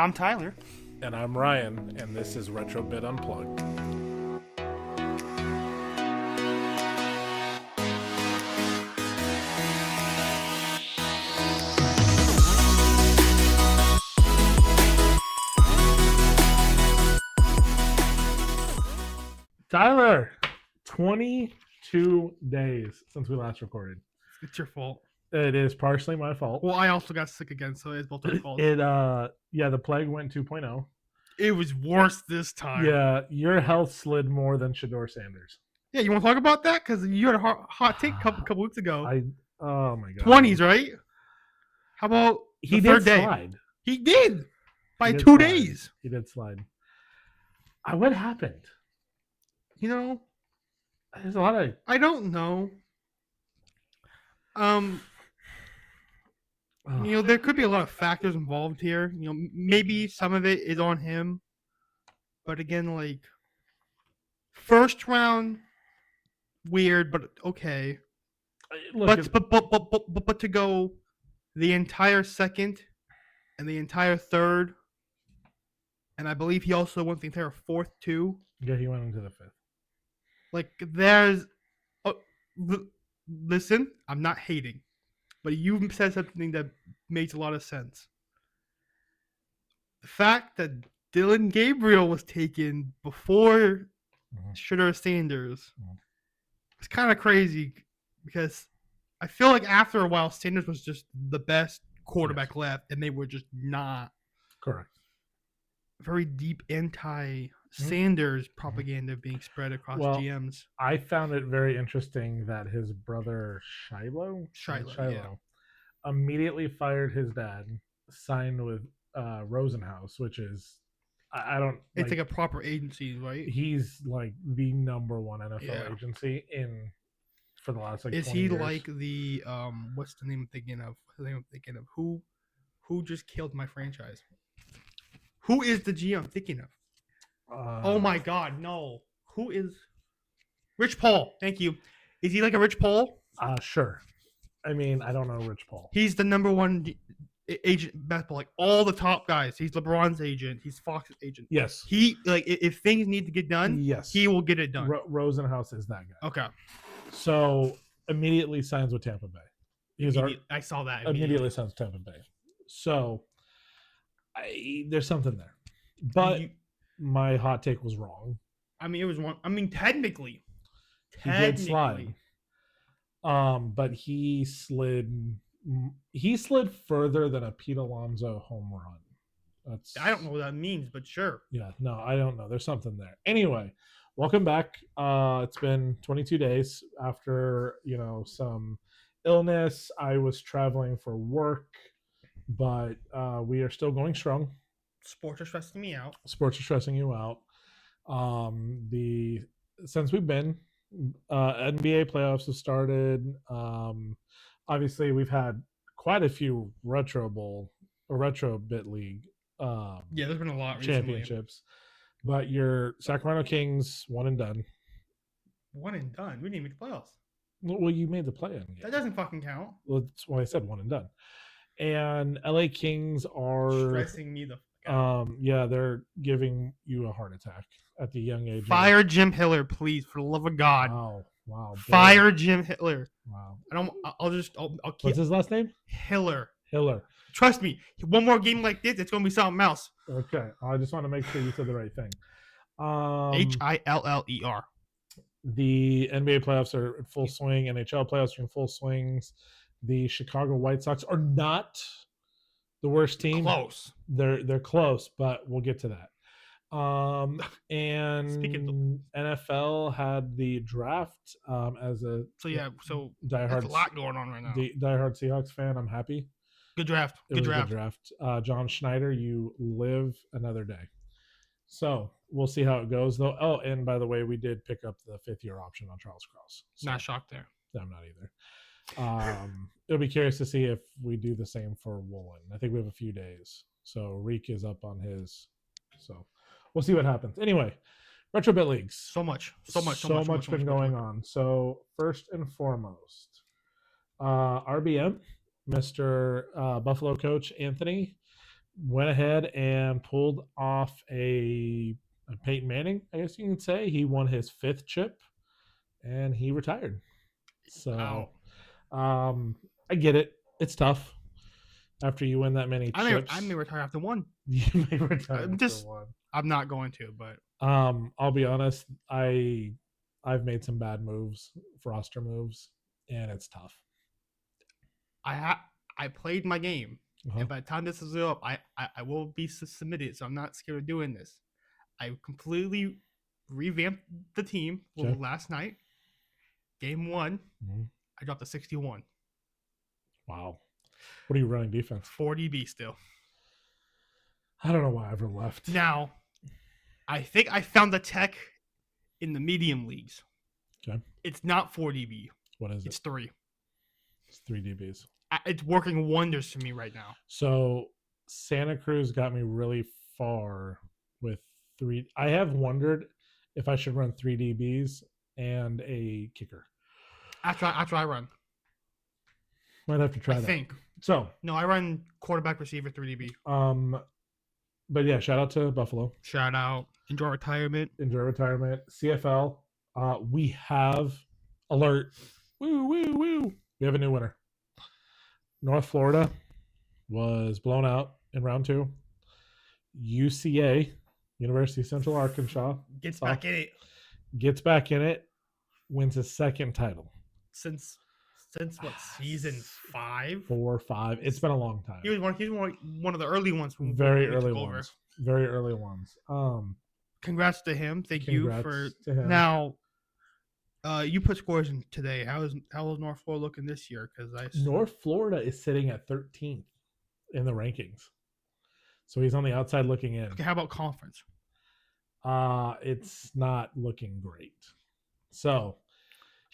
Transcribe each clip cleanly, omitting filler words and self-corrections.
I'm Tyler. And I'm Ryan, and this is Retrobit Unplugged. Tyler, 22 days since we last recorded. It's your fault. It is partially my fault. Well, I also got sick again, so it's both our faults. The plague went 2.0. It was worse this time. Yeah, your health slid more than Shador Sanders. Yeah, you want to talk about that? Because you had a hot take a couple weeks ago. Oh my god. 20s, right? How about he the did third day? slide. He did by He did 2 slide. days. He did slide. What happened? You know, There's a lot of. I don't know. You know, there could be a lot of factors involved here. You know, maybe some of it is on him, but again, like first round, weird, but okay. Look, But to go the entire second and the entire third, and I believe he also went the entire fourth too. Yeah, he went into the fifth. Like there's, listen, I'm not hating, but you said something that makes a lot of sense. The fact that Dylan Gabriel was taken before Shador Sanders was kind of crazy because I feel like after a while Sanders was just the best quarterback left, and they were just not correct. Very deep anti-Sanders propaganda being spread across GMs. I found it very interesting that his brother Shiloh immediately fired his dad, signed with Rosenhaus, which is it's like a proper agency, right? He's like the number one NFL agency for the last like. Is 20 he years. like the what's the name I'm thinking of? Who just killed my franchise? Who is the GM I'm thinking of? Oh my God, no! Who is Rich Paul? Thank you. Is he like a Rich Paul? Sure. I mean, I don't know Rich Paul. He's the number one agent basketball, like all the top guys. He's LeBron's agent. He's Fox's agent. Yes. He like if things need to get done, yes, he will get it done. Rosenhaus is that guy. Okay. So immediately signs with Tampa Bay. I saw that. Immediately signs with Tampa Bay. So there's something there, but my hot take was wrong. I mean, it was wrong. I mean, technically, he did slide. But he slid further than a Pete Alonso home run. I don't know what that means, but sure. Yeah, no, I don't know. There's something there. Anyway, welcome back. It's been 22 days after, some illness. I was traveling for work, but we are still going strong. Sports are stressing me out. Sports are stressing you out. Since we've been NBA playoffs have started. Obviously, we've had quite a few retro bit league. There's been a lot championships, but your Sacramento Kings one and done. One and done. We didn't make the playoffs. Well, you made the play-in game. That doesn't fucking count. Well, that's why I said one and done. And LA Kings are stressing me the fuck out. They're giving you a heart attack at the young age. Fire Jim Hiller, please, for the love of God. Wow. Fire Jim Hitler. Wow. I'll keep. What's his last name? Hiller. Trust me. One more game like this, it's gonna be something else. Okay. I just want to make sure you said the right thing. Hiller. The NBA playoffs are in full swing. NHL playoffs are in full swings. The Chicago White Sox are not the worst team. Close. They're close, but we'll get to that. And NFL had the draft as a so diehard. There's a lot going on right now. The diehard Seahawks fan, I'm happy. Good draft. Good draft. John Schneider, you live another day. So we'll see how it goes, though. Oh, and by the way, we did pick up the 5th-year option on Charles Cross. So not shocked there. I'm not either. It'll be curious to see if we do the same for Woolen. I think we have a few days. So Reek is up on his. So we'll see what happens. Anyway, Retrobit Leagues. So much been going on. So first and foremost, RBM, Mr. Buffalo coach Anthony went ahead and pulled off a Peyton Manning, I guess you can say. He won his 5th chip and he retired. So I get it. It's tough after you win that many chips. I may retire after one. You may retire I'm after just- one. I'm not going to, but I'll be honest. I've made some bad moves, roster moves, and it's tough. I played my game, Uh-huh. and by the time this is up, I will be submitted. So I'm not scared of doing this. I completely revamped the team Okay. last night. Game 1, Mhm. I dropped a 61. Wow. What are you running defense? 4 DB still. I don't know why I ever left. Now, I think I found the tech in the medium leagues. Okay. It's not 4 DB. What is It's it? 3. It's 3 DBs. It's working wonders for me right now. So Santa Cruz got me really far with 3. I have wondered if I should run 3 DBs and a kicker. After I run, Might have to try I that. think. So, No, I run quarterback, receiver, 3 DB. but yeah, shout out to Buffalo. Shout out. Enjoy retirement. Enjoy retirement. CFL. We have alert. Woo, woo, woo. We have a new winner. North Florida was blown out in round 2. UCA, University of Central Arkansas, Gets back in it. gets back in it, wins his 2nd title. Since what, season 5? 4 or 5. It's been a long time. He was one of the early ones. When Very we early took over. ones. Very early ones. Congrats to him. Thank you Congrats for to him. now. You put scores in today. How is North Florida looking this year? Because North Florida is sitting at 13th in the rankings. So he's on the outside looking in. Okay, how about conference? It's not looking great. So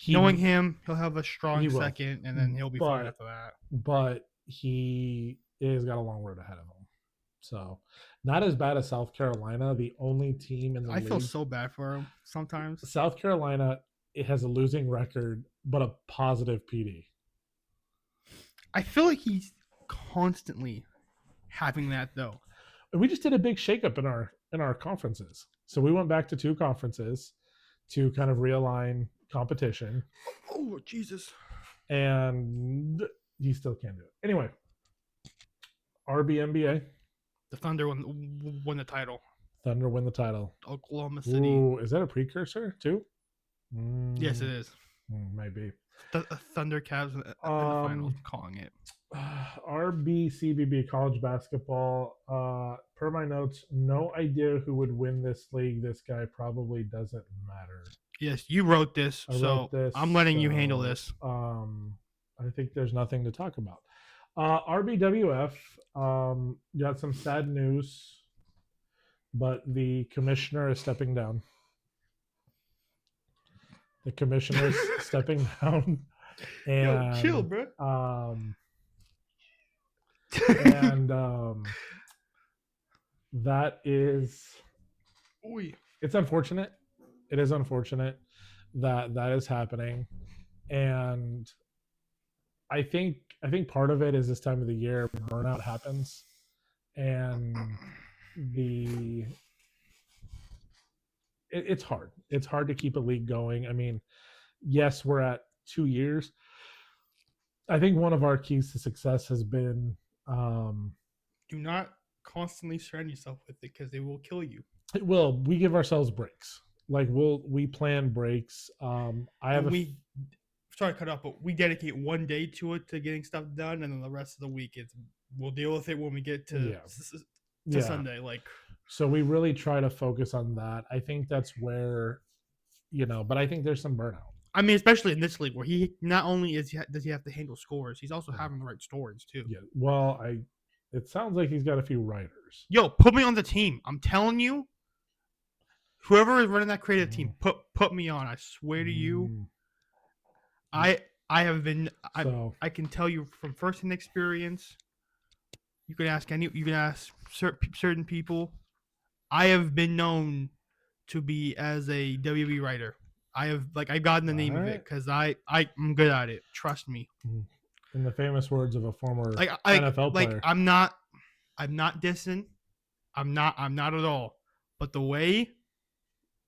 Knowing him, he'll have a strong he will. second, and then he'll be fine after that. But he has got a long road ahead of him. So not as bad as South Carolina, the only team in the I league. feel so bad for him sometimes. South Carolina, it has a losing record, but a positive PD. I feel like he's constantly having that though. And we just did a big shakeup in our conferences. So we went back to 2 conferences to kind of realign competition. Oh Jesus! And he still can't do it. Anyway, RBNBA. The Thunder won the title. Thunder win the title. Oklahoma City. Ooh, is that a precursor too? Yes, it is. Maybe. The Thunder Cavs in the finals, calling it. RBCBB college basketball. Per my notes, no idea who would win this league. This guy probably doesn't matter. Yes, you wrote this, so I'm letting you handle this. I think there's nothing to talk about. RBWF got some sad news, but the commissioner is stepping down. The commissioner is stepping down, and Yo, chill, bro. That is, it's unfortunate. It is unfortunate that is happening, and I think part of it is this time of the year burnout happens, and it's hard. It's hard to keep a league going. I mean, yes, we're at 2 years. I think one of our keys to success has been do not constantly surround yourself with it because they will kill you. It will. We give ourselves breaks. Like we plan breaks. Sorry to cut off, but we dedicate one day to it, to getting stuff done, and then the rest of the week we'll deal with it when we get to Sunday. So we really try to focus on that. I think that's where, but I think there's some burnout. I mean, especially in this league where he not only does he have to handle scores, he's also having the right stories too. Yeah. Well, it sounds like he's got a few writers. Yo, put me on the team. I'm telling you, whoever is running that creative team, put me on. I swear to you, I have been. I can tell you from firsthand experience. You can ask certain people. I have been known to be as a WB writer. I've gotten the name of it because I'm good at it. Trust me. In the famous words of a former NFL player, I'm not. I'm not dissing. I'm not at all. But the way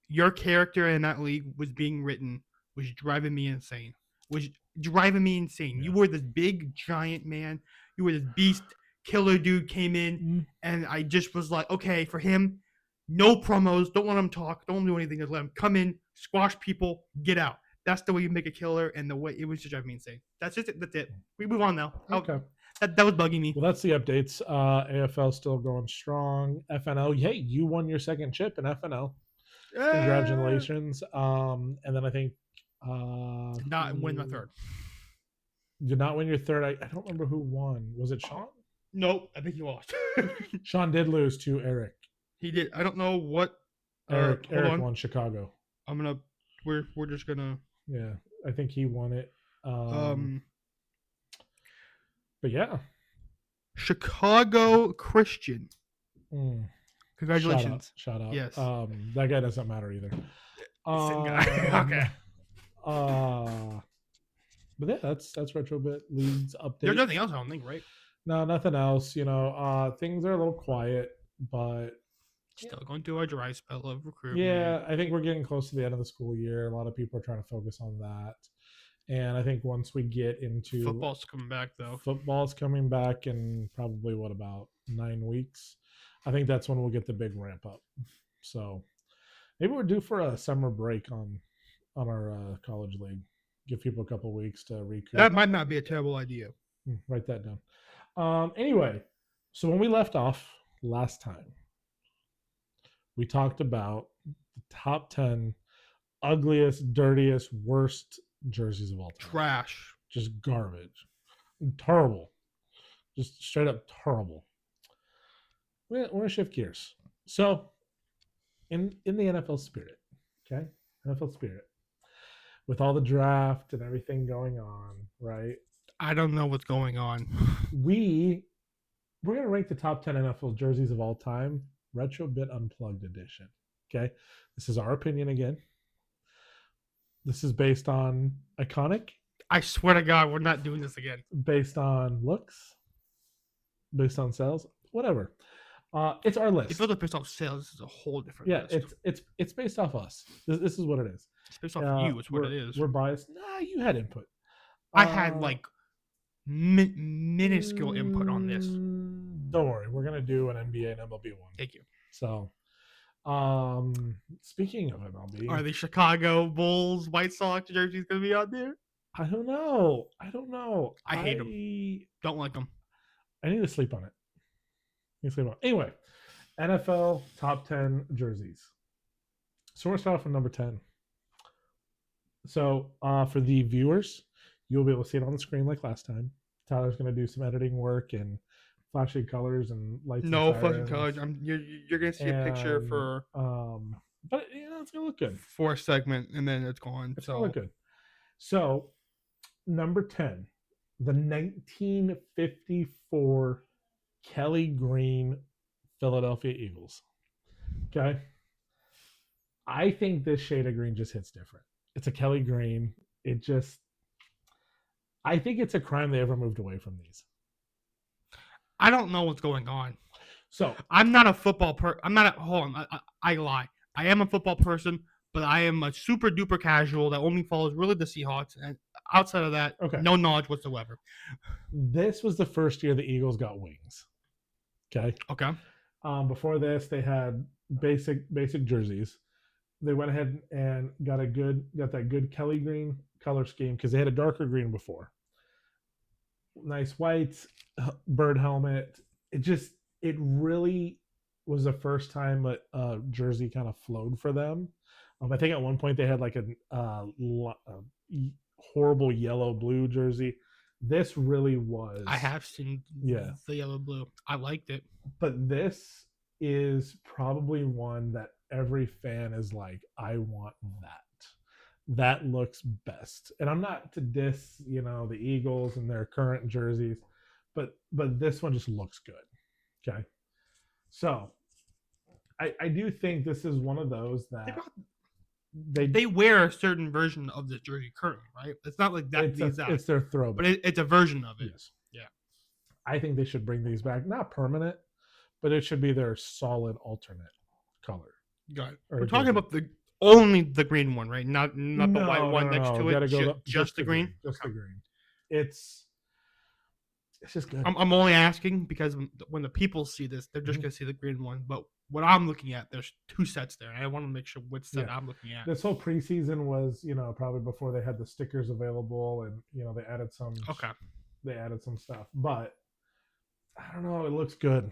your character in that league was being written was driving me insane. Yeah. You were this big giant man. You were this beast killer dude came in, and I just was like, okay, for him, no promos. Don't let him talk. Don't do anything. Just let him come in, squash people, get out. That's the way you make a killer, and the way it was just driving me insane. That's just it. That's it. We move on now. Okay. That was bugging me. Well, that's the updates. AFL still going strong. FNL, hey, you won your second chip in FNL. Congratulations. And then I think Did not win my third. Did not win your third. I don't remember who won. Was it Sean? Nope, I think he lost. Sean did lose to Eric. He did. I don't know what. Eric on. won Chicago. We're just gonna. Yeah, I think he won it. But yeah, Chicago Christian. Congratulations! Shout out. Yes. That guy doesn't matter either. Same guy. Okay. But yeah, that's Retrobit League's update. There's nothing else, I don't think, right? No, nothing else. You know, things are a little quiet, but still going through a dry spell of recruitment. Yeah, I think we're getting close to the end of the school year. A lot of people are trying to focus on that. And I think once we get into football's coming back, though. Football's coming back in probably about 9 weeks. I think that's when we'll get the big ramp up. So maybe we're due for a summer break on our college league. Give people a couple weeks to recoup. That might not be a terrible idea. Write that down. Anyway, so when we left off last time, we talked about the top 10 ugliest, dirtiest, worst jerseys of all time. Trash. Just garbage. Terrible. Just straight up terrible. We're going to shift gears. So, in the NFL spirit, okay? NFL spirit. With all the draft and everything going on, right? I don't know what's going on. We're going to rank the top 10 NFL jerseys of all time, Retrobit Unplugged edition. Okay? This is our opinion again. This is based on iconic. I swear to God, we're not doing this again. Based on looks. Based on sales. Whatever. It's our list. If it was based off sales, this is a whole different list. It's based off us. This is what it is. It's based off you. It's what it is. We're biased. Nah, you had input. I had like minuscule input on this. Don't worry, we're gonna do an NBA and MLB one. Thank you. So, speaking of MLB, are the Chicago Bulls White Sox jerseys gonna be out there? I don't know. I hate them. Don't like them. I need to sleep on it. Anyway, NFL top 10 jerseys. So we're starting off with number 10. So for the viewers, you'll be able to see it on the screen like last time. Tyler's going to do some editing work and flashing colors and lights. No flashing colors. You're going to see a picture for. But it's going to look good. For a segment, and then it's gone. It's going to look good. So number 10, the 1954 Kelly Green Philadelphia Eagles. Okay. I think this shade of green just hits different. It's a Kelly Green. I think it's a crime they ever moved away from these. I don't know what's going on. So I'm not a football hold on. I lie. I am a football person, but I am a super duper casual that only follows really the Seahawks. And outside of that, no knowledge whatsoever. This was the first year the Eagles got wings. Okay. Before this, they had basic jerseys. They went ahead and got that good Kelly green color scheme because they had a darker green before. Nice whites, bird helmet. It really was the first time a jersey kind of flowed for them. I think at one point they had like a horrible yellow blue jersey. This really was. I have seen the yellow blue. I liked it. But this is probably one that every fan is like, I want that. That looks best. And I'm not to diss, the Eagles and their current jerseys, but this one just looks good. Okay. So I do think this is one of those that they wear a certain version of the jersey currently, right? It's not like that. It's their throwback, but it's a version of it. Yes. Yeah. I think they should bring these back. Not permanent, but it should be their solid alternate color. Got it. Or We're talking jersey. about only the green one, right? Not the white one no, next no. to Gotta it. go Just the green. Just Okay. the green. It's just good. I'm only asking because when the people see this, they're just gonna see the green one. But what I'm looking at, there's 2 sets there, and I want to make sure what set I'm looking at. This whole preseason was, probably before they had the stickers available, and they added some. Okay. They added some stuff, but I don't know. It looks good.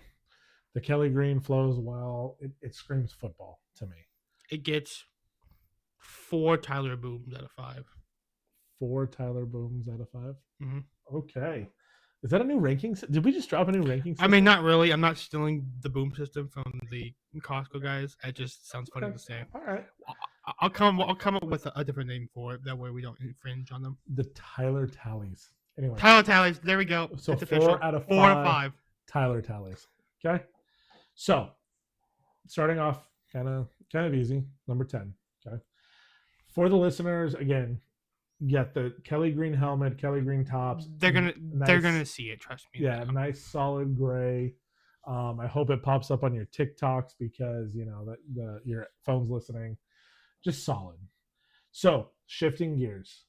The Kelly green flows well. It screams football to me. It gets 4 Tyler Booms out of 5. 4 Tyler Booms out of 5. Mm-hmm. Okay. Is that a new ranking? Did we just drop a new ranking system? I mean, not really. I'm not stealing the boom system from the Costco guys. It just sounds funny to say. All right. I'll come up with a different name for it. That way we don't infringe on them. The Tyler tallies. Anyway. Tyler tallies. There we go. So it's 4 out of 5. 4 out of 5. Tyler tallies. Okay. So starting off kind of easy. Number 10. Okay. For the listeners, again, get the Kelly green helmet, Kelly green tops. They're gonna see it. Trust me. Yeah, nice solid gray. I hope it pops up on your TikToks because that your phone's listening. Just solid. So shifting gears,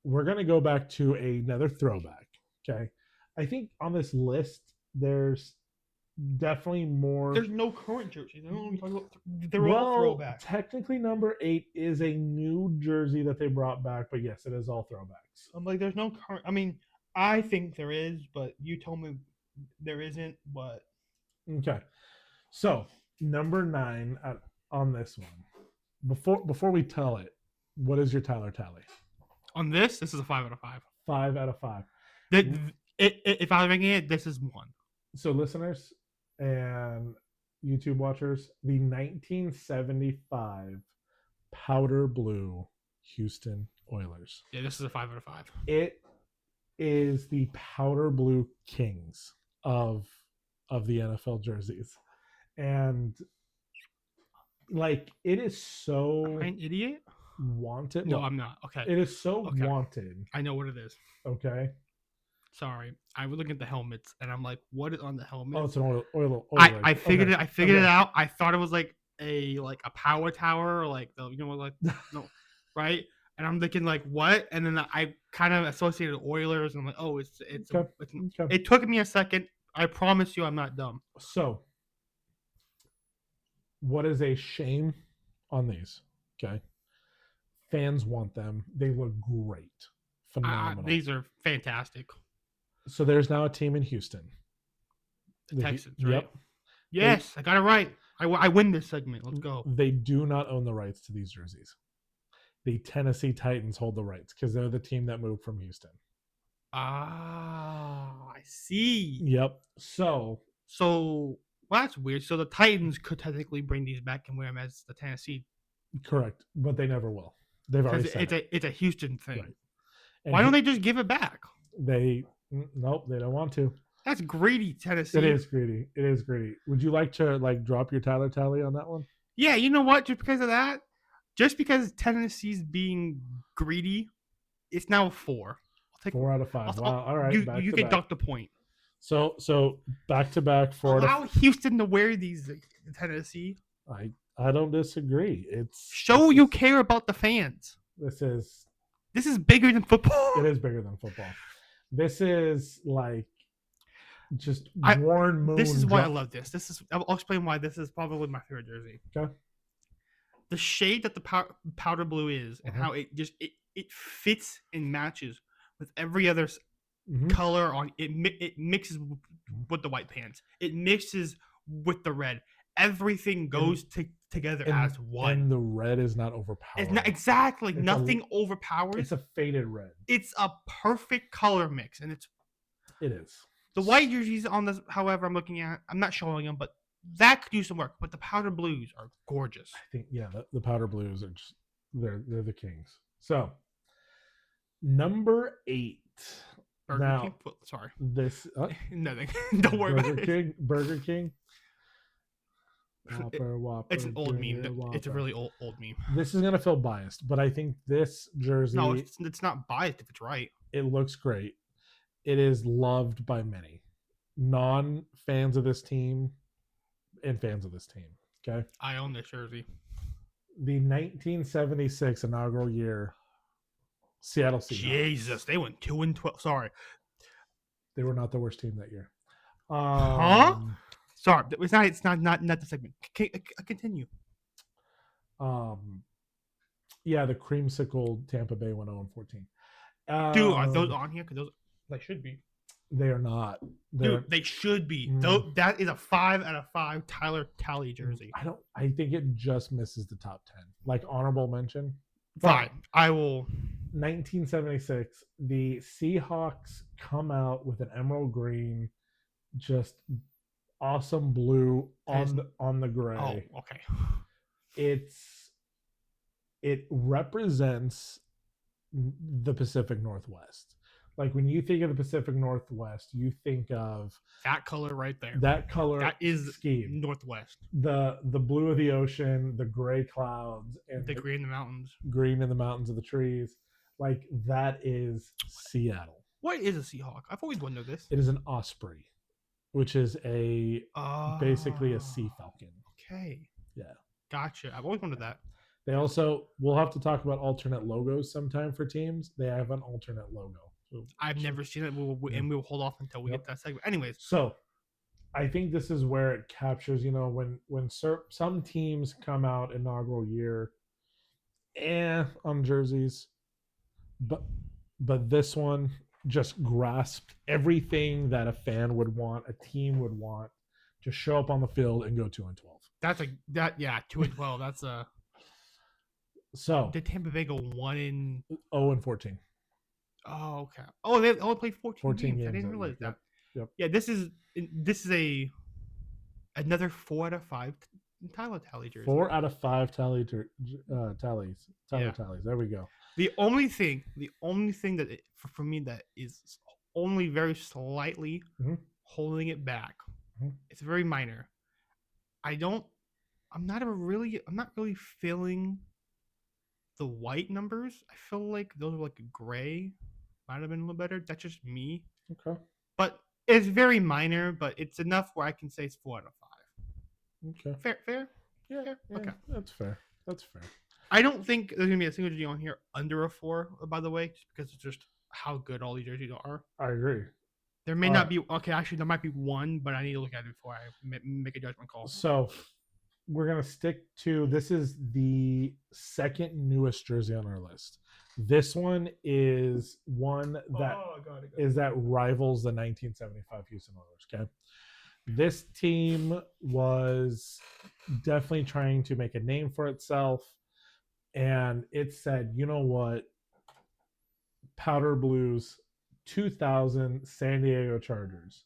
we're gonna go back to another throwback. Okay, I think on this list there's definitely more. There's no current jerseys. They're all throwbacks. Technically, number 8 is a new jersey that they brought back, but yes, it is all throwbacks. I'm like, there's no current. I mean, I think there is, but you told me there isn't. But okay, so number 9 on this one. Before we tell it, what is your Tyler tally? On this is a 5 out of 5. 5 out of 5. If I was ranking it, this is 1. So listeners and YouTube watchers, the 1975 powder blue Houston Oilers. Yeah, this is a 5 out of 5. It is the powder blue kings of the NFL jerseys. And like it is so Am I an idiot? wanted. No, I'm not. Okay. It is so wanted. I know what it is. Okay. Sorry, I was looking at the helmets, and I'm like, "What is on the helmet?" Oh, it's an oil. I figured it. I figured it out. I thought it was like a power tower, or like the no, right? And I'm thinking like, what? And then I kind of associated Oilers, and I'm like, oh, it's okay. It took me a second. I promise you, I'm not dumb. So, what is a shame on these? Okay, fans want them. They look great, phenomenal. These are fantastic. So there's now a team in Houston. The Texans, right? Yep. Yes, I got it right. I win this segment. Let's go. They do not own the rights to these jerseys. The Tennessee Titans hold the rights because they're the team that moved from Houston. Ah, I see. Yep. So well, that's weird. So the Titans could technically bring these back and wear them as the Tennessee. Correct, but they never will. They've already said it's a Houston thing. Right. Why don't they just give it back? Nope, they don't want to. That's greedy, Tennessee. It is greedy. Would you like to drop your Tyler tally on that one? Yeah, you know what? Just because of that, just because Tennessee's being greedy, it's now 4. I'll take 4 out of 5. Wow. All right. You can dock the point. So back to back 4. Allow Houston to wear these in Tennessee. I don't disagree. You care about the fans. This is bigger than football. It is bigger than football. This is like just Warren Moon. This is why I love this. I'll explain why this is probably my favorite jersey. Okay. The shade that the powder blue is, and how it fits and matches with every other color on it. It mixes with the white pants. It mixes with the red. Everything goes together as one. And the red is not overpowered. It's not exactly. Nothing overpowers. It's a faded red. It's a perfect color mix, and it is. The white jerseys on this, however, I'm looking at. I'm not showing them, but that could use some work. But the powder blues are gorgeous. I think the powder blues are just they're the kings. So number 8. Burger King. Sorry. This nothing. Don't worry about it. Burger King. Whopper. It's an old meme. Whopper. It's a really old meme. This is gonna feel biased, but I think this jersey. No, it's not biased if it's right. It looks great. It is loved by many. non-fans of this team and fans of this team. Okay. I own this jersey. The 1976 inaugural year, Seattle Seahawks. Jesus, they went 2-12. Sorry. They were not the worst team that year. Huh? Sorry, it's not the segment. Continue. Yeah, the creamsicle Tampa Bay went 0-14. Dude, are those on here? Because those they should be. They are not. Dude, they should be. That is a 5 out of 5 Tyler Talley jersey. I think it just misses the top 10. Like honorable mention. Fine. I will. 1976, the Seahawks come out with an emerald green, just awesome blue on the gray. Oh, okay. It represents the Pacific Northwest. Like when you think of the Pacific Northwest, you think of that color right there. That color that is scheme. Northwest. The blue of the ocean, the gray clouds, and the green in the mountains. Green in the mountains of the trees. Like that is Seattle. What is a Seahawk? I've always wondered this. It is an osprey, which is basically a sea falcon. Okay. Yeah. Gotcha. I've always wondered that. They also, we'll have to talk about alternate logos sometime for teams. They have an alternate logo. I've never seen it, and we'll hold off until we get to that segment. Anyways, so I think this is where it captures, when some teams come out inaugural year, on jerseys, but this one just grasped everything that a fan would want, a team would want, to show up on the field and go 2-12. 2-12. That's a. So did Tampa Bay go 0-14? Oh, okay. Oh, they only played 14 games. I didn't realize that. Yep. Yeah, this is another 4 out of 5 Tyler Talley jersey. 4 out of 5 tallies. Tallies. There we go. The only thing that for me that is only very slightly holding it back. It's very minor. I'm not really feeling the white numbers. I feel like those are like gray. Might have been a little better. That's just me. Okay. But it's very minor, but it's enough where I can say it's 4 out of 5. Okay. Fair? Yeah. Fair? Okay. That's fair. I don't think there's going to be a single jersey on here under a 4, by the way, just because it's just how good all these jerseys are. I agree. There may not be... Okay, actually, there might be one, but I need to look at it before I make a judgment call. So, we're going to stick to... This is the second newest jersey on our list. This one is one that that rivals the 1975 Houston Oilers, okay? This team was definitely trying to make a name for itself, and it said, you know what? Powder Blues 2000 San Diego Chargers.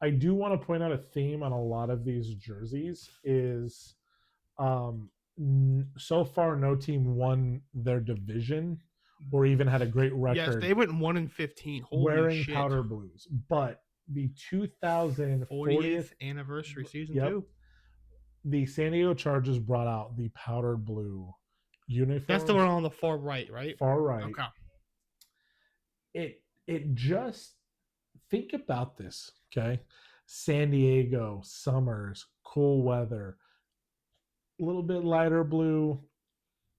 I do want to point out a theme on a lot of these jerseys is so far no team won their division or even had a great record. Yes, they went 1-15. Holy wearing shit. Powder Blues. But the 2040th anniversary season 2. The San Diego Chargers brought out the powder blue uniform. That's the one on the far right, right? Far right. Okay. It just, think about this, okay? San Diego, summers, cool weather, a little bit lighter blue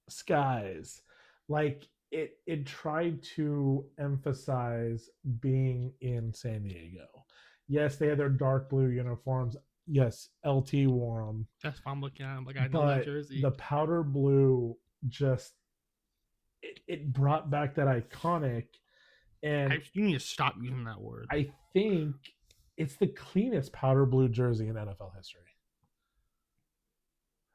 skies. Like it tried to emphasize being in San Diego. Yes, they had their dark blue uniforms. Yes, LT wore them. That's why I'm looking at them. Like I know that jersey. The powder blue just it brought back that iconic. And you need to stop using that word. I think it's the cleanest powder blue jersey in NFL history.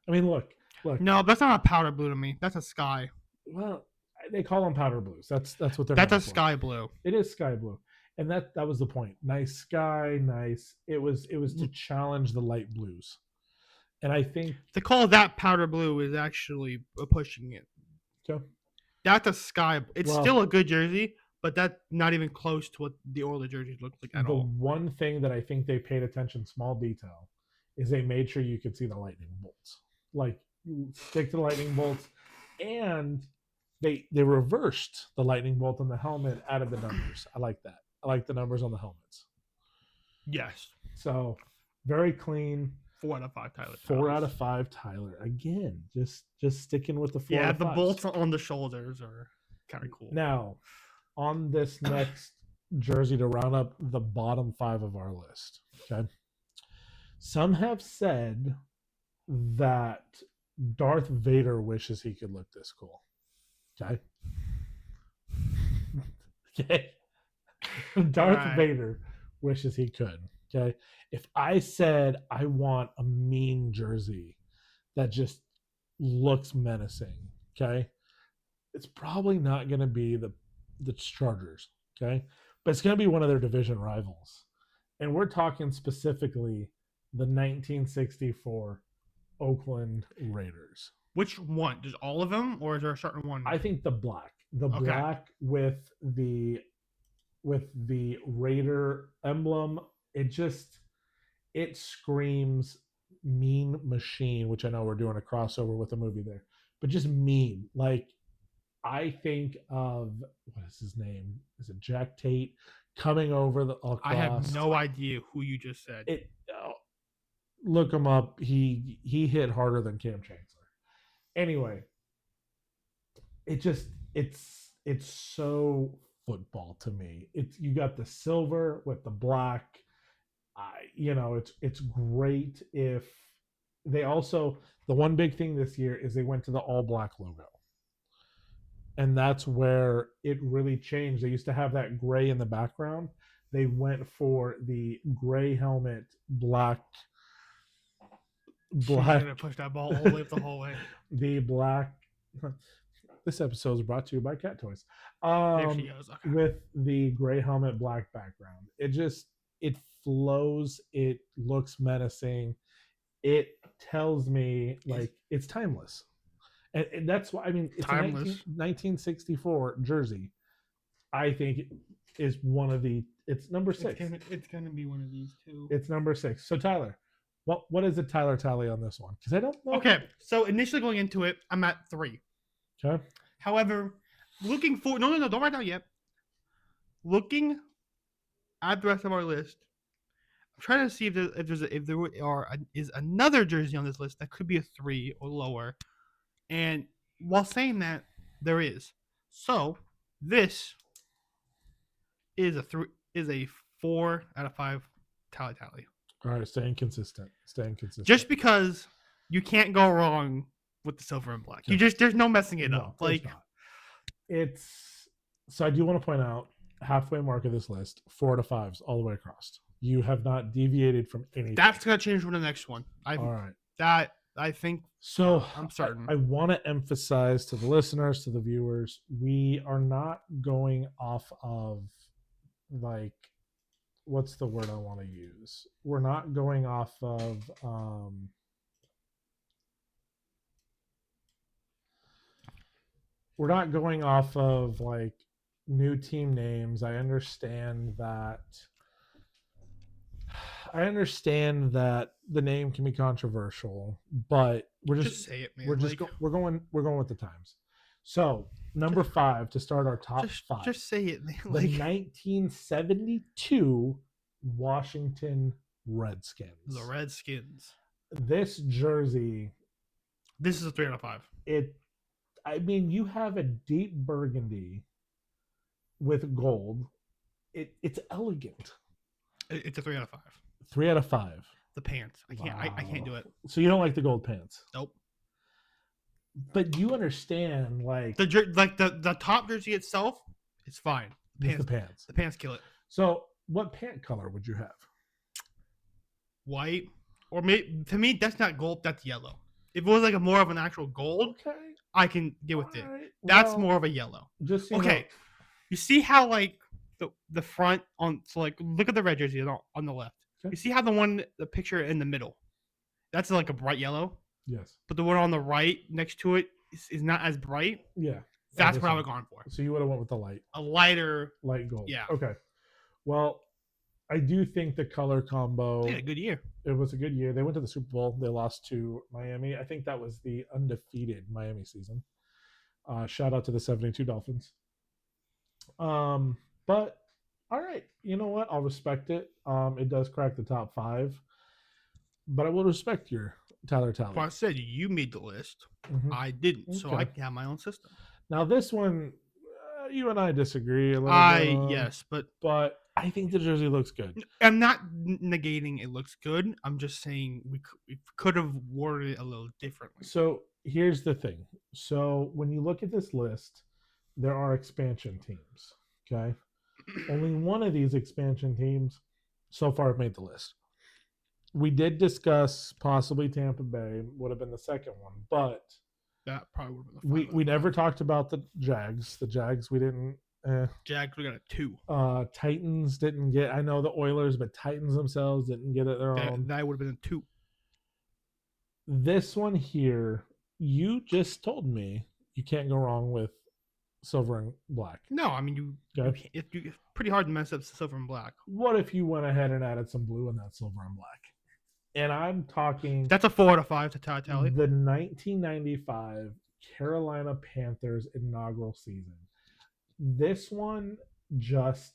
I mean, look. No, that's not a powder blue to me. That's a sky. Well, they call them powder blues. That's what they're. That's a sky blue. It is sky blue, and that was the point. Nice sky, nice. It was to challenge the light blues, and I think to call that powder blue is actually pushing it. Okay. That's a sky. It's still a good jersey, but that's not even close to what the Oilers jerseys look like at all. The one thing that I think they paid attention, small detail, is they made sure you could see the lightning bolts. Like you stick to the lightning bolts, and they reversed the lightning bolt on the helmet, added the numbers. I like that. I like the numbers on the helmets. Yes. So very clean. 4 out of 5 Tyler. 4 out of 5 Tyler. Again, just sticking with the 4 Yeah, out of the 5s. bolts on the shoulders are kind of cool. Now, on this next jersey to round up the bottom 5 of our list, okay? Some have said that Darth Vader wishes he could look this cool. Okay? Okay. Darth right. Vader wishes he could. Okay. If I said I want a mean jersey that just looks menacing, okay, it's probably not going to be the Chargers. Okay, but it's going to be one of their division rivals, and we're talking specifically the 1964 Oakland Raiders. Which one? Just all of them, or is there a certain one? I think the black Okay. black with the Raider emblem, it screams mean machine, which I know we're doing a crossover with a movie there, but just mean. Like, I think of, what is his name? Is it Jack Tate coming over the across? I have no idea who you just said. Look him up. He hit harder than Cam Chancellor. Anyway, it's so football to me. You got the silver with the black. It's great. If they also, the one big thing this year is they went to the all black logo, and that's where it really changed. They used to have that gray in the background. They went for the gray helmet, black. She's gonna push that ball all the way up the whole way. The black. This episode is brought to you by Cat Toys. There she goes. Okay. With the gray helmet, black background. It flows. It looks menacing. It tells me like it's timeless. And that's why, I mean, it's timeless. a 1964 jersey. I think is one of it's number 6. It's gonna be one of these two. It's number 6. So Tyler, what is the Tyler tally on this one? Because I don't know. Okay, so initially going into it, I'm at 3. Okay. However, looking for no, don't write down yet. Looking at the rest of our list, I'm trying to see if there is another jersey on this list that could be a 3 or lower. And while saying that, there is. So this is a 4 out of 5 tally. All right, staying consistent. Just because you can't go wrong with the silver and black. There's no messing it up. Like, so I do want to point out, halfway mark of this list, 4 out of 5s all the way across. You have not deviated from anything. That's gonna change for the next one. All right. That I think. So I'm certain. I want to emphasize to the listeners, to the viewers, we are not going off of, like, what's the word I want to use? We're not going off of like new team names. I understand that the name can be controversial, but we're just say it, man. We're going with the times. So number 5 to start our top 5. Just say it, man. The 1972 Washington Redskins. The Redskins. This jersey. This is a 3 out of 5. I mean, you have a deep burgundy with gold. It's elegant. It's a 3 out of 5. 3 out of 5. The pants. I can't. Wow. I can't do it. So you don't like the gold pants? Nope. But you understand, like the top jersey itself, it's fine. The pants. The pants kill it. So what pant color would you have? White, or maybe, to me, that's not gold. That's yellow. If it was like more of an actual gold, okay, I can get with it. Right. That's more of a yellow. Just okay. You see how like the front on, so like look at the red jersey on the left. Okay. You see how the picture in the middle, that's like a bright yellow. Yes. But the one on the right next to it is not as bright. Yeah. That's what I would have gone for. So you would have went with the light. A lighter light gold. Yeah. Okay. Well, I do think the color combo. Yeah, good year. It was a good year. They went to the Super Bowl. They lost to Miami. I think that was the undefeated Miami season. Shout out to the 72 Dolphins. But All right. You know what? I'll respect it. It does crack the top 5, but I will respect your Tyler Well, tally. I said you made the list. Mhm. I didn't, so I Okay. can have my own system. Now this one, you and I disagree a little bit on, Yes, but I think the jersey looks good. I'm not negating it looks good. I'm just saying we could have worded it a little differently. So here's the thing. So when you look at this list, there are expansion teams. Okay. Only one of these expansion teams so far have made the list. We did discuss possibly Tampa Bay would have been the second one, but That probably would have been the we final. never talked about the Jags. The Jags we didn't. Jags, we got a 2. Titans didn't get. I know the Oilers, but Titans themselves didn't get it their That, own. that would have been a 2. This one here, you just told me you can't go wrong with silver and black. No, I mean Okay. it's pretty hard to mess up silver and black. What if you went ahead and added some blue in that silver and black? And I'm talking That's a 4 out of 5 to tally. the 1995 Carolina Panthers inaugural season. This one just,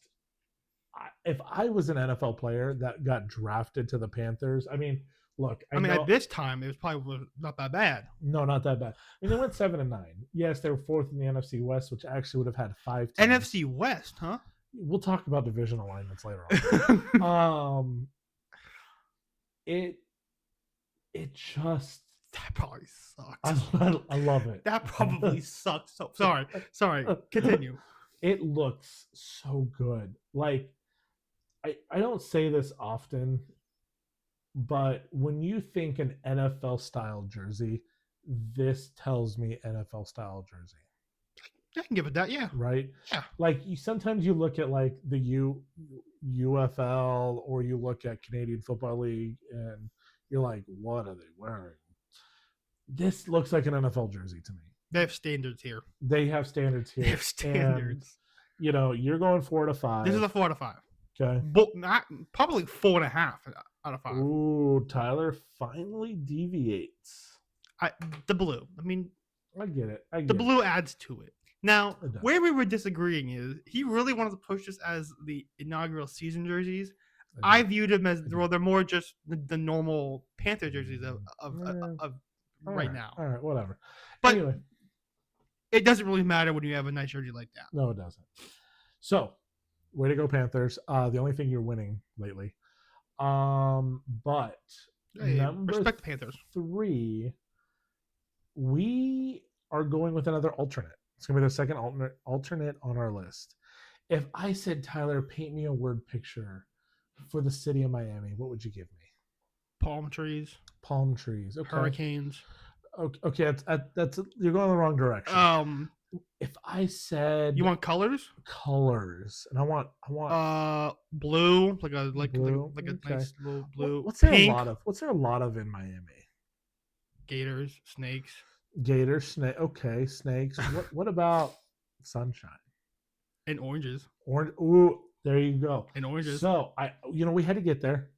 if I was an NFL player that got drafted to the Panthers, I mean, look, I mean, at this time, it was probably not that bad. no, not that bad. I mean, they went 7-9. Yes, they were fourth in the NFC West, which actually would have had 5 teams. NFC West, huh? We'll talk about division alignments later on. It just That probably sucks. I love it. That probably sucks. So sorry. Continue. It looks so good. Like I don't say this often, but when you think an NFL style jersey, this tells me NFL style jersey. I can give it that, yeah. Right? Yeah. Like sometimes you look at like the UFL or you look at Canadian Football League and you're like, what are they wearing? This looks like an NFL jersey to me. They have standards here. They have standards here. They have standards. And, you're going 4 to 5. This is a 4 out of 5. Okay. But probably 4.5 out of 5. Ooh, Tyler finally deviates. The blue. I mean, I get it. the blue adds to it. Now, It does. where we were disagreeing is he really wanted to push this as the inaugural season jerseys. I viewed them as they're more just the normal Panther jerseys of right now. All right, whatever. But anyway, it doesn't really matter when you have a nice jersey like that. no, it doesn't. So, way to go, Panthers. The only thing you're winning lately. But Hey, number respect the Panthers. 3, we are going with another alternate. It's gonna be the second alternate on our list. If I said, Tyler, paint me a word picture for the city of Miami, what would you give me? Palm trees. Palm trees. Okay. Hurricanes. Okay, that's you're going the wrong direction. If I said you want colors, and I want blue, like a blue? like a Okay. nice little blue. What's there Pink. a lot of in Miami? Gators, snakes. Gator, snake. Okay, snakes. What about sunshine and oranges? Orange. Ooh, there you go. And oranges. So we had to get there.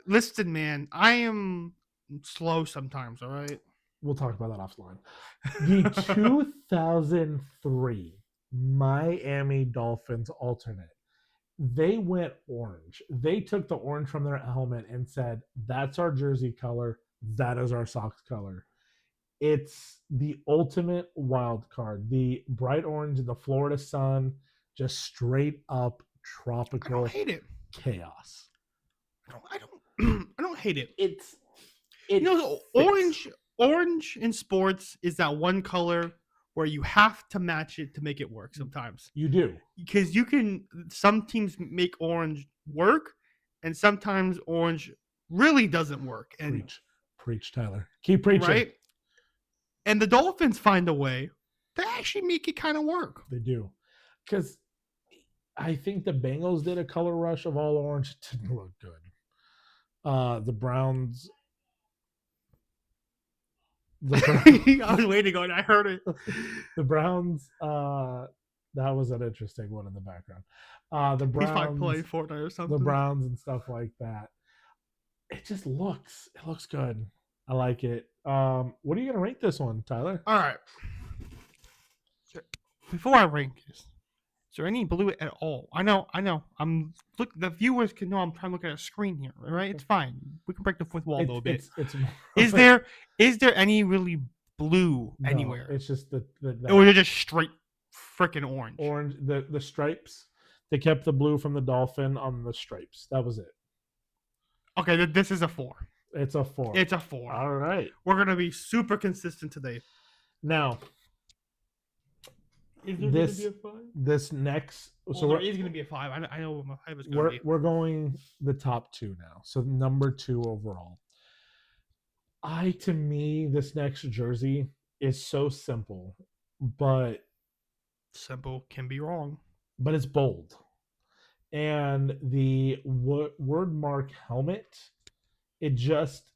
Listen, man, I am slow sometimes. All right. We'll talk about that offline. The 2003 Miami Dolphins alternate. They went orange. They took the orange from their helmet and said, "That's our jersey color. That is our socks color." It's the ultimate wild card. The bright orange, the Florida sun, just straight up tropical. I don't hate it. Chaos. I don't hate it. It's orange in sports is that one color where you have to match it to make it work sometimes. You do. Because some teams make orange work, and sometimes orange really doesn't work. And Preach, Tyler. Keep preaching. Right? And the Dolphins find a way to actually make it kind of work. They do. Because I think the Bengals did a color rush of all orange. It didn't look good. The Browns. I was waiting on it. I heard it. The Browns. That was an interesting one in the background. The Browns. He's probably playing Fortnite or something. The Browns and stuff like that. It looks good. I like it. What are you gonna rate this one, Tyler? All right. Before I rank this, Is there any blue at all? I know. Look, the viewers can know I'm trying to look at a screen here. All right, it's fine. We can break the fourth wall a little bit. It's Is there any really blue no, anywhere? it's just the Or they're just straight freaking orange. orange, the stripes. They kept the blue from the dolphin on the stripes. That was it. Okay, this is a 4. It's a 4. It's a 4. All right. We're gonna be super consistent today. Now, Is there this gonna be a 5? this next, So there is gonna be a 5. I know what my 5 is gonna be. we're going the top 2 now. So number 2 overall. To me, this next jersey is so simple, but Simple can be wrong. it's bold. And the word mark helmet, it just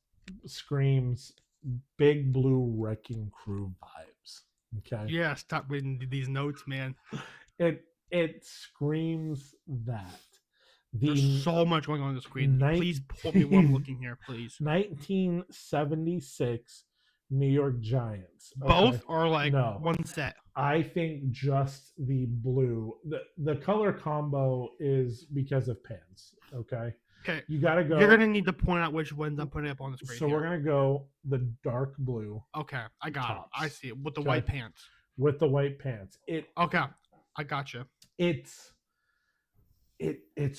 screams Big Blue Wrecking Crew vibes. Okay. Yeah, stop reading these notes, man. It screams that. There's so much going on the screen. Please pull me what I'm looking here, please. 1976 New York Giants. Both are like No. one set. I think just the blue. The color combo is because of pants. Okay. Okay. You got to go. You're going to need to point out which ones I'm putting up on the screen. So we're going to go the dark blue. Okay. I got tops. it. I see it. With the Okay. white pants. With the white pants. Okay. I got you. It's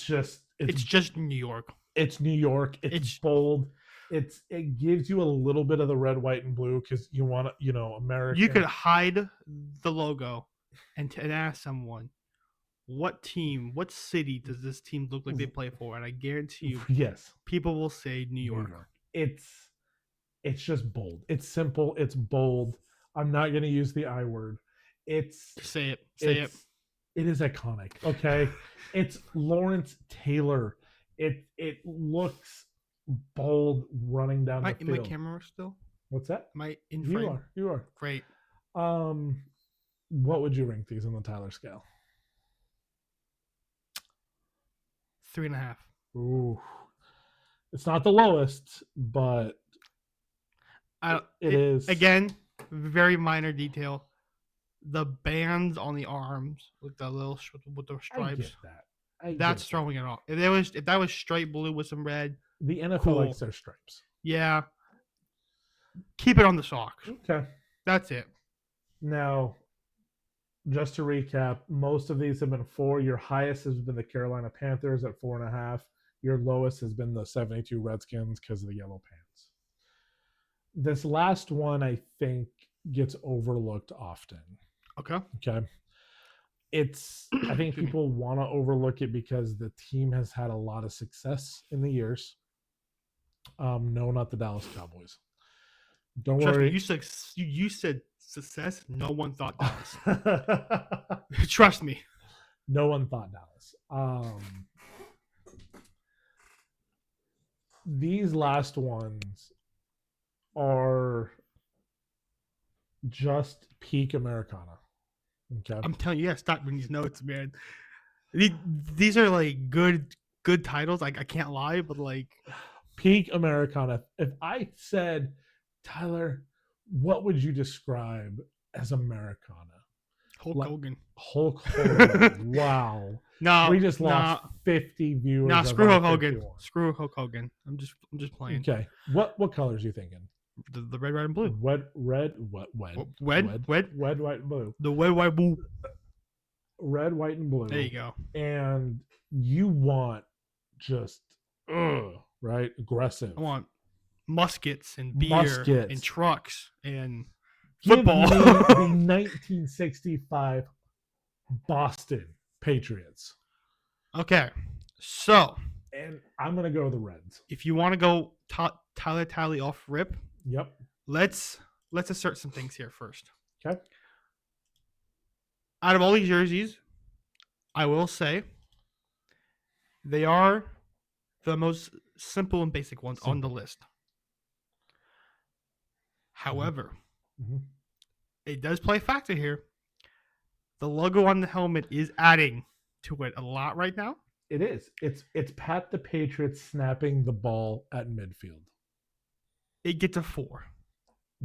just New York. It's New York. It's bold. It gives you a little bit of the red, white, and blue because you want to, American. You could hide the logo and ask someone, what team, what city does this team look like they play for? And I guarantee you, yes, people will say New York. It's just bold. It's simple. It's bold. I'm not going to use the I word. Say it. Say it. It is iconic. Okay, it's Lawrence Taylor. It looks bold running down the field. In my camera still? What's that? Am I in frame? You are. Great. What would you rank these on the Tyler scale? 3.5. Ooh, it's not the lowest, but it is. Again, very minor detail. The bands on the arms with the little with the stripes. I get that. That's throwing it off. If that was straight blue with some red, the NFL cool. likes their stripes. Yeah. Keep it on the socks. Okay. That's it. Now, just to recap, most of these have been 4. Your highest has been the Carolina Panthers at 4.5. Your lowest has been the 72 Redskins because of the yellow pants. This last one, I think, gets overlooked often. Okay. I think people want to overlook it because the team has had a lot of success in the years. No, not the Dallas Cowboys. Don't worry. Me, you said success. No one thought Dallas. Trust me. No one thought Dallas. These last ones are just peak Americana. Okay. I'm telling you, stop reading these notes, man. These are like good titles. Like I can't lie, but like peak Americana. If I said, Tyler, what would you describe as Americana? Hogan. Hulk Hogan. Wow. No, we just lost 50 viewers. No, screw Hulk Hogan. Screw Hulk Hogan. I'm just playing. Okay. What colors are you thinking? The red, white, and blue. Red, white, and blue. The red, white, blue. Red, white, and blue. There you go. And you want just, right? Aggressive. I want muskets and beer and trucks and football. Give me the 1965 Boston Patriots. Okay. So. And I'm going to go the Reds. If you want to go Tyler Tally off rip. Yep. Let's assert some things here first. Okay. Out of all these jerseys, I will say they are the most simple and basic ones on the list. However, it does play a factor here. The logo on the helmet is adding to it a lot right now. It is. It's Pat the Patriots snapping the ball at midfield. It gets a 4.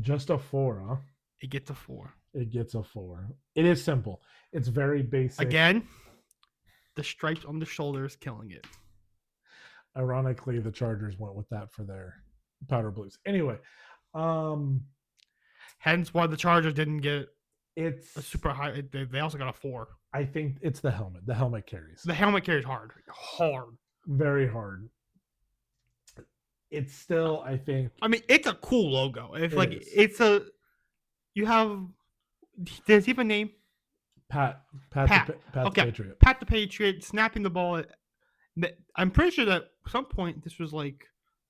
Just a 4, huh? It gets a 4. It gets a 4. It is simple. It's very basic. Again, the stripes on the shoulders killing it. Ironically, the Chargers went with that for their powder blues. Anyway, Hence why the Chargers didn't get it's a super high. They also got a 4. I think it's the helmet. The helmet carries The helmet carries hard. very hard. It's still, I think. I mean, it's a cool logo. If It like is. it's a, you have. Does he have a name? Pat. Pat. The Okay. Patriot. Pat the Patriot snapping the ball. I'm pretty sure that at some point this was like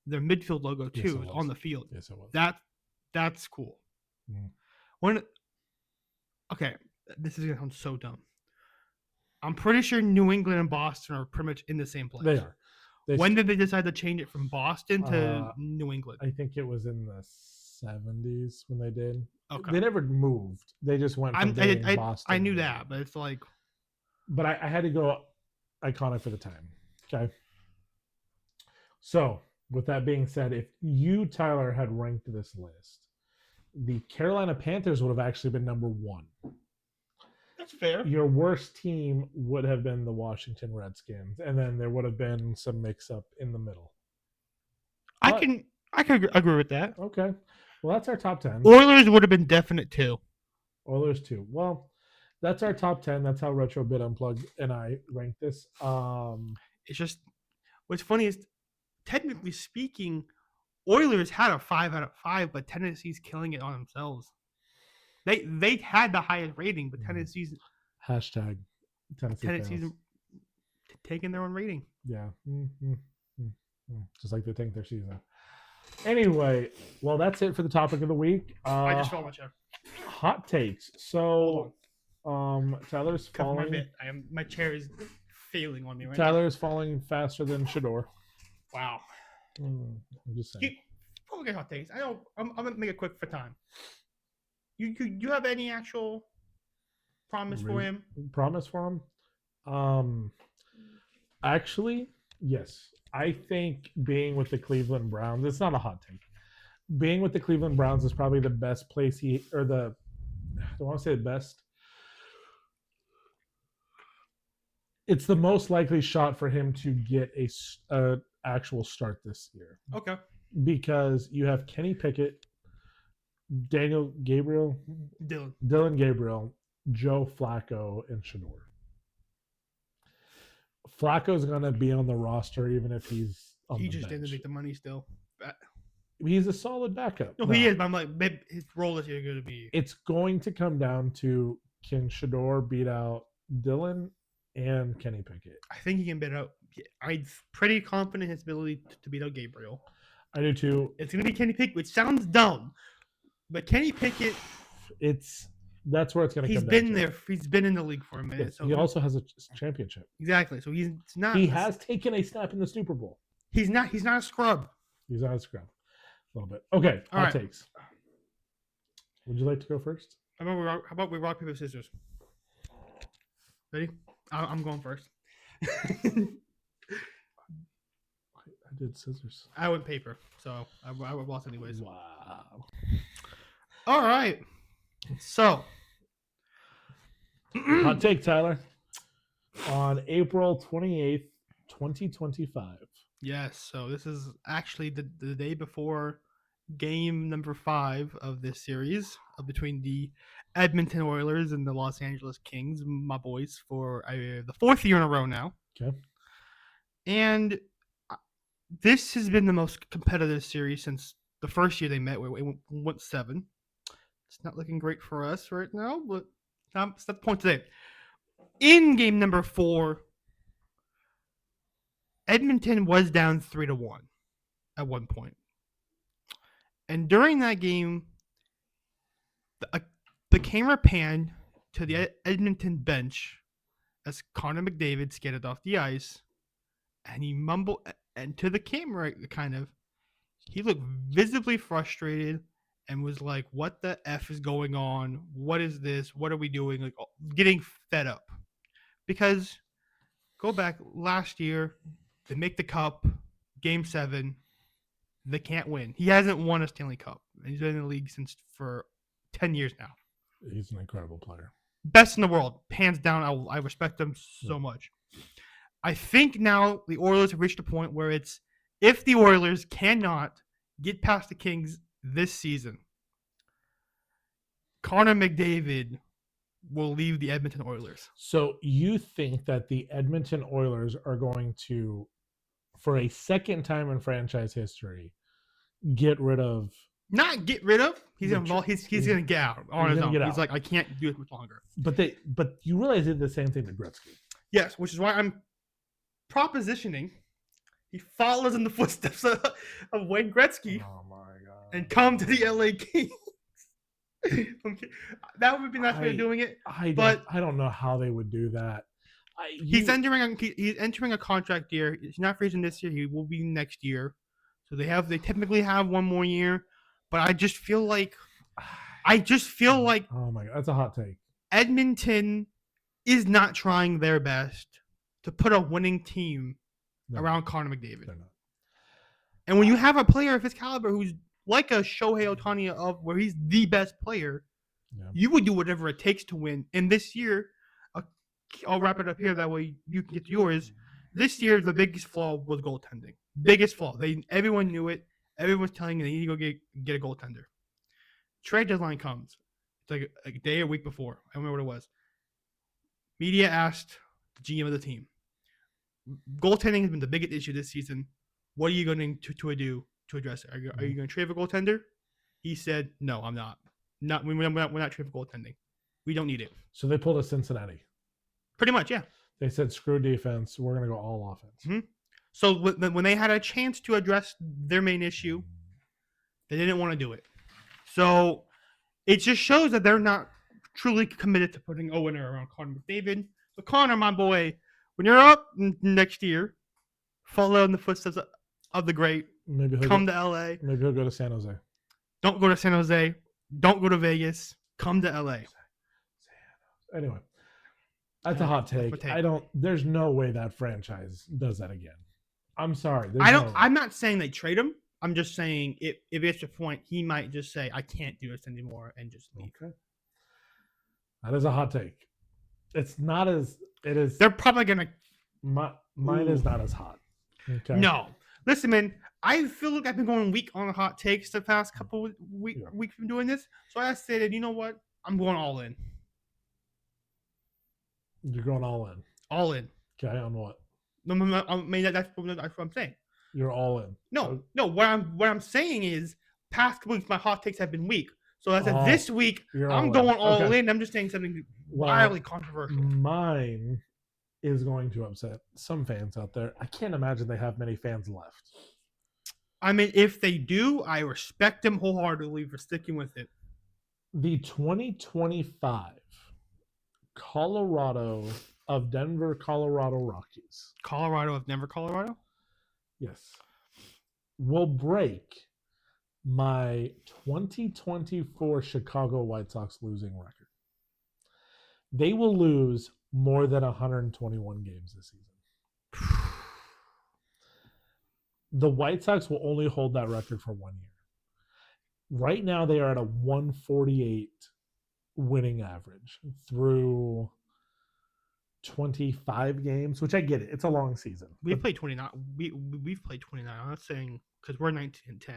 their midfield logo Yes, too, it was was. on the field. Yes, it was. That's cool. Mm. Okay, this is gonna sound so dumb. I'm pretty sure New England and Boston are pretty much in the same place. They are. When did they decide to change it from Boston to Uh, New England? I think it was in the 70s when they did. Okay, They never moved. They just went from being Boston. I knew that, but it's like, But I had to go iconic for the time. Okay. So, with that being said, if you, Tyler, had ranked this list, the Carolina Panthers would have actually been number 1. that's fair. Your worst team would have been the Washington Redskins, and then there would have been some mix-up in the middle. I But- can agree with that. Okay. Well, that's our top 10. Oilers would have been definite too. Oilers too. Well, that's our top 10. That's how Retro Bit Unplugged and I rank this. It's just what's funny is, technically speaking, Oilers had a 5 out of 5, but Tennessee's killing it on themselves. They had the highest rating, but Tennessee's Hashtag Tennessee fails. taking their own rating. Yeah. Just like they think their season. Anyway, well, that's it for the topic of the week. I just fell on my chair. Hot takes. So, Tyler's Cover my falling. bit. My chair is failing on me right Tyler's falling faster than Shador. now. Wow. I'm just saying. Before we get hot takes, I know I'm gonna make it quick for time. You have any actual promise for him? Promise for him? Actually, yes. I think being with the Cleveland Browns, it's not a hot take. Being with the Cleveland Browns is probably the best place I don't want to say the best. It's the most likely shot for him to get a actual start this year. Okay. Because you have Kenny Pickett, Dylan Gabriel, Joe Flacco, and Shador. Flacco's going to be on the roster even if he's on He the just bench. didn't make the money still. He's a solid backup. No, he is, but I'm like, maybe his role is going to be. It's going to come down to, can Shador beat out Dylan and Kenny Pickett? I think he can beat out. I'm pretty confident in his ability to beat out Gabriel. I do too. It's going to be Kenny Pickett, which sounds dumb, but Kenny Pickett. That's where it's going to come He's down been to. there. He's been in the league for a minute. Yes, So he also has a championship. exactly. So he's not. He has taken a snap in the Super Bowl. He's not a scrub. He's on a scrub. A little bit. Okay, All hot right. takes. Would you like to go first? How about we rock paper scissors? Ready? I'm going first. I did scissors. I went paper, so I lost anyways. Wow. All right. So, Hot take, Tyler. On April 28th, 2025. yes. So this is actually the day before game number 5 of this series between the Edmonton Oilers and the Los Angeles Kings, my boys, for the 4th year in a row now. Okay. And this has been the most competitive series since the first year they met, where it went 7. It's not looking great for us right now, but that's the point today. In game number 4, Edmonton was down 3-1 at one point. And during that game, the camera panned to the Edmonton bench as Conor McDavid skated off the ice, and he mumbled, and to the camera, he looked visibly frustrated and was like, "What the F is going on? What is this? What are we doing?" Like, getting fed up. Because, go back, last year, they make the cup, game 7, they can't win. He hasn't won a Stanley Cup. He's been in the league for 10 years now. He's an incredible player. Best in the world, hands down. I respect him so much. I think now the Oilers have reached a point where it's if the Oilers cannot get past the Kings this season, Conor McDavid will leave the Edmonton Oilers. So you think that the Edmonton Oilers are going to, for a second time in franchise history, get rid of? Not get rid of. He's The gonna tr- he's gonna get out on his gonna own. get He's out. like, I can't do it much longer. But you realize they did the same thing to Gretzky. Yes, which is why I'm propositioning. He follows in the footsteps of Wayne Gretzky Oh my god! and come to the LA Kings. Okay. That would be a nice way of doing it. I don't know how they would do that. He's entering a contract year. He's not free agent this year. He will be next year. So they typically have one more year. But I just feel like Oh my god, that's a hot take. Edmonton is not trying their best to put a winning team No, around Conor McDavid. they're not. And when you have a player of his caliber who's like a Shohei Ohtani of where he's the best player, Yeah. you would do whatever it takes to win. And this year, I'll wrap it up here. That way you can get to yours. This year, the biggest flaw was goaltending. Biggest flaw. Everyone knew it. Everyone was telling you they need to go get a goaltender. Trade deadline comes. It's like a day or week before. I don't remember what it was. Media asked the GM of the team, goaltending has been the biggest issue this season. What are you going to do to address it? Are you going to trade for goaltender? He said, no, I'm not. We're not trading for goaltending. We don't need it. So they pulled a Cincinnati. Pretty much, yeah. They said, screw defense. We're going to go all offense. Mm-hmm. So when they had a chance to address their main issue, they didn't want to do it. So it just shows that they're not truly committed to putting a winner around Conor McDavid. So Conor, my boy, when you're up next year, follow in the footsteps of the great. Maybe he'll Come to LA. Maybe he'll go to San Jose. Don't go to San Jose. Don't go to Vegas. Come to LA. Anyway, that's a hot take. There's no way that franchise does that again. I'm sorry. I'm not saying they trade him. I'm just saying if it's a point, he might just say, I can't do this anymore and just leave. Okay. That is a hot take. It's not as it is. They're probably gonna. Mine is not as hot. Okay. No, listen, man. I feel like I've been going weak on hot takes the past couple weeks from doing this. So I said, you know what? I'm going all in. You're going all in. All in. Okay, on what? No, I mean that's what I'm saying. You're all in. No. What I'm saying is, past weeks my hot takes have been weak. So I said this week I'm going all in. I'm just saying something wildly controversial. Mine is going to upset some fans out there. I can't imagine they have many fans left. I mean, if they do, I respect them wholeheartedly for sticking with it. The 2025 Colorado of Denver, Colorado Rockies. Colorado of Denver, Colorado? Yes. Will break my 2024 Chicago White Sox losing record. They will lose more than 121 games this season. The White Sox will only hold that record for 1 year. Right now, they are at a 148 winning average through 25 games, which I get it. It's a long season. We've played 29. We've played 29. I'm not saying because we're 19 and 10.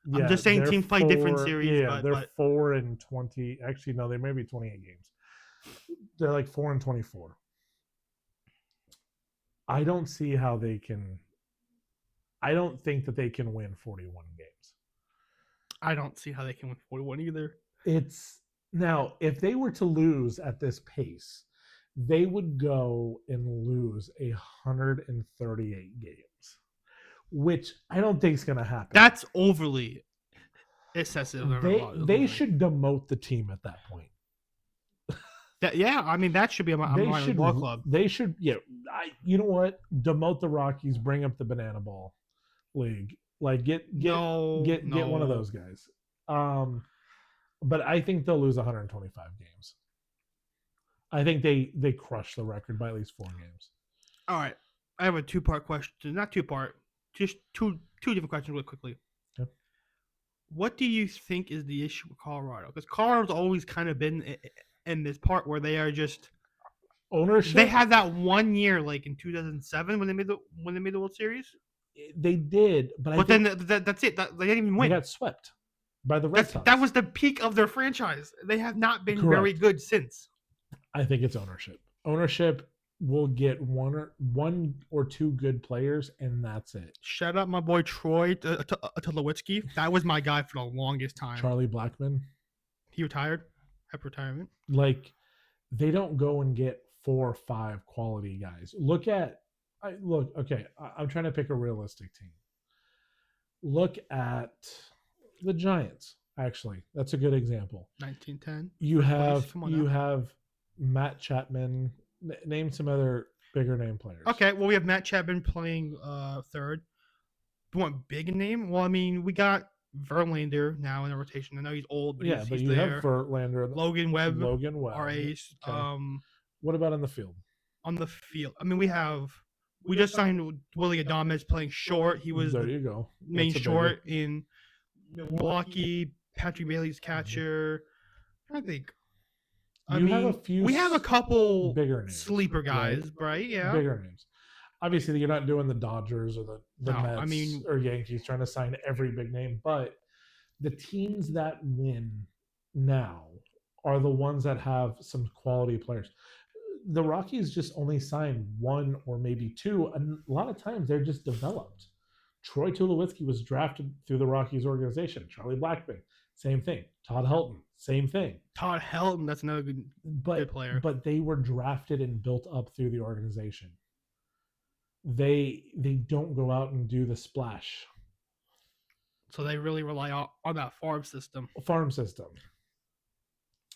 Yeah, I'm just saying teams play different series. Yeah, they're 4 and 20. Actually, no, they may be 28 games. They're like 4 and 24. I don't see how they can. I don't think that they can win 41 games. I don't see how they can win 41 either. It's now, if they were to lose at this pace, they would go and lose 138 games, which I don't think is going to happen. That's overly excessive. They should demote the team at that point. I mean, that should be a minor ball club. They should, yeah. You know what? Demote the Rockies, bring up the Banana Ball League. Like get one of those guys. But I think they'll lose 125 games. I think they crush the record by at least 4 games. All right, I have a 2-part question. Not 2-part, just two different questions, really quickly. Okay. What do you think is the issue with Colorado? Because Colorado's always kind of been in this part where they are just ownership. They had that 1 year, like in 2007, when they made the World Series. They did, but But then that's it. They didn't even they win. got swept by the Red Sox. That was the peak of their franchise. They have not been very Correct. good since. I think it's ownership. Ownership will get one or two good players, and that's it. Shout out my boy Troy Tulowitzki. That was my guy for the longest time. Charlie Blackmon. He retired. Happy retirement. Like, they don't go and get 4 or 5 quality guys. Okay, I'm trying to pick a realistic team. Look at the Giants. Actually, that's a good example. 1910. You have Matt Chapman. Name some other bigger name players. Okay, well, we have Matt Chapman playing third. You want big name? Well, I mean, we got Verlander now in the rotation. I know he's old, but but he's you there. have Verlander, Logan Webb, our Okay. ace. What about on the field? On the field, I mean, we just signed Willie Adames playing short. He was there. You go. main That's a short in Milwaukee. Patrick Bailey's catcher. I think. We have a couple bigger names, sleeper guys, right? Yeah. Bigger names. Obviously, you're not doing the Dodgers or the Mets or Yankees trying to sign every big name, but the teams that win now are the ones that have some quality players. The Rockies just only signed 1 or maybe 2, and a lot of times they're just developed. Troy Tulowitzki was drafted through the Rockies organization. Charlie Blackmon, same thing. Todd Helton, same thing. Todd Helton, that's another good player. But they were drafted and built up through the organization. They don't go out and do the splash. So they really rely on that farm system.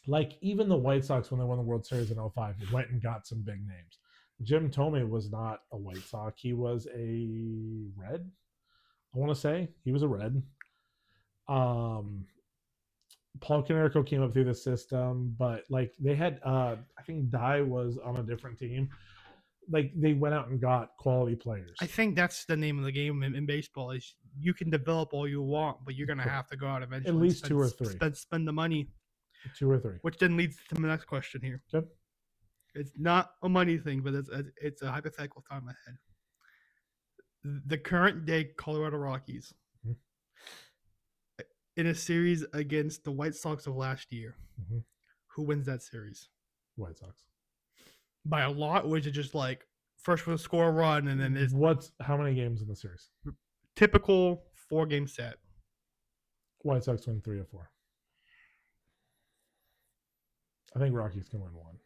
Like, even the White Sox, when they won the World Series in 2005, went and got some big names. Jim Thome was not a White Sox. He was a Red. I want to say he was a Red. Paul Konerko came up through the system, but like they had, I think Dye was on a different team. Like, they went out and got quality players. I think that's the name of the game in baseball. Is you can develop all you want, but you're gonna have to go out eventually. At least 2 or 3. Spend the money. 2 or 3. Which then leads to my next question here. Okay. It's not a money thing, but it's a hypothetical time ahead. The current day Colorado Rockies in a series against the White Sox of last year. Who wins that series? White Sox. By a lot, or is it just like first we'll score a run and then it's how many games in the series? Typical 4-game set. White Sox win 3 or 4. I think Rockies can win 1.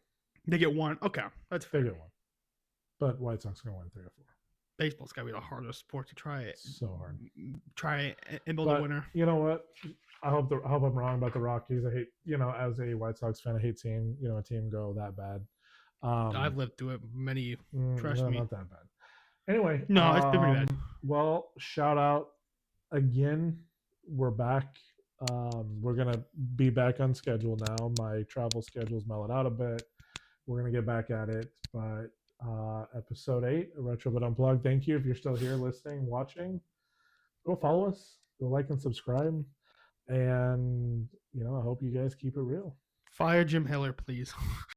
They get 1. Okay, that's fair. They get 1. But White Sox can win 3 or 4. Baseball's got to be the hardest sport to try it. So hard. Try it and build a winner. You know what? I hope I'm wrong about the Rockies. I hate, as a White Sox fan, I hate seeing, a team go that bad. I've lived through it many. Trust me. Not that bad. Anyway. No, it's been pretty bad. Well, shout out again. We're back. We're going to be back on schedule now. My travel schedule's mellowed out a bit. We're going to get back at it. But episode 8, Retro but Unplugged. Thank you if you're still here listening, watching. Go follow us. Go like and subscribe. And, I hope you guys keep it real. Fire Jim Hiller, please.